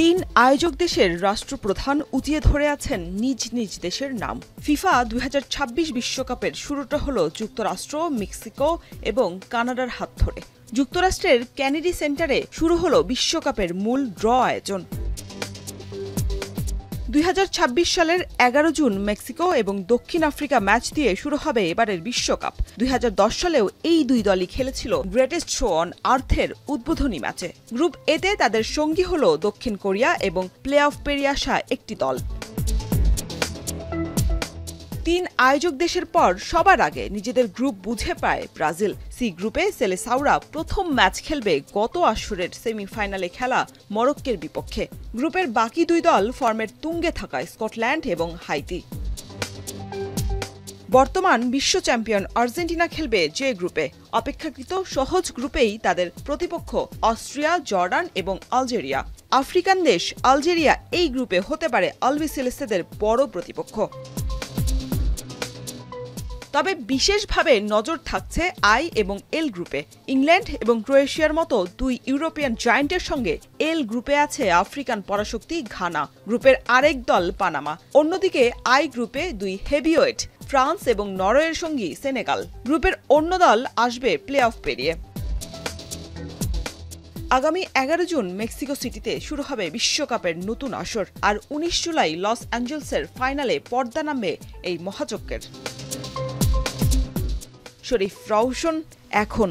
তিন আয়োজক দেশের রাষ্ট্রপ্রধান উঁচিয়ে ধরে আছেন নিজ নিজ দেশের নাম। ফিফা ২০২৬ বিশ্বকাপের শুরুটা হলো যুক্তরাষ্ট্র, মেক্সিকো এবং কানাডার হাত ধরে। যুক্তরাষ্ট্রের কেনেডি সেন্টারে শুরু হলো বিশ্বকাপের মূল ড্র আয়োজন। ২০২৬ সালের ১১ জুন মেক্সিকো এবং দক্ষিণ আফ্রিকা ম্যাচ দিয়ে শুরু হবে এবারের বিশ্বকাপ। ২০১০ সালেও এই দুই দলই খেলেছিল গ্রেটেস্ট শো অন আর্থের উদ্বোধনী ম্যাচে। গ্রুপ এতে তাদের সঙ্গী হল দক্ষিণ কোরিয়া এবং প্লে অফ পেরিয়ে আসা একটি দল। তিন আয়োজক দেশের পর সবার আগে নিজেদের গ্রুপ বুঝে পায় ব্রাজিল। সি গ্রুপে সেলেসাওরা প্রথম ম্যাচ খেলবে গত আসরের সেমিফাইনালে খেলা মরক্কোর বিপক্ষে। গ্রুপের বাকি দুই দল ফর্মের তুঙ্গে থাকায় স্কটল্যান্ড এবং হাইতি। বর্তমান বিশ্ব চ্যাম্পিয়ন আর্জেন্টিনা খেলবে জে গ্রুপে। অপেক্ষাকৃত সহজ গ্রুপেই তাদের প্রতিপক্ষ অস্ট্রিয়া, জর্ডান এবং আলজেরিয়া। আফ্রিকান দেশ আলজেরিয়া এই গ্রুপে হতে পারে আলবিসেলেস্তেদের বড় প্রতিপক্ষ। তবে বিশেষভাবে নজর থাকছে আই এবং এল গ্রুপে। ইংল্যান্ড এবং ক্রোয়েশিয়ার মতো দুই ইউরোপিয়ান জায়ান্টের সঙ্গে এল গ্রুপে আছে আফ্রিকান পরাশক্তি ঘানা। গ্রুপের আরেক দল পানামা। অন্যদিকে আই গ্রুপে দুই হেভিওয়েট ফ্রান্স এবং নরওয়ের সঙ্গী সেনেগাল। গ্রুপের অন্য দল আসবে প্লে অফ পেরিয়ে। আগামী ১১ জুন মেক্সিকো সিটিতে শুরু হবে বিশ্বকাপের নতুন আসর, আর ১৯ জুলাই লস অ্যাঞ্জেলসের ফাইনালে পর্দা নামবে এই মহাযজ্ঞের। শরীফ রওশন, এখন।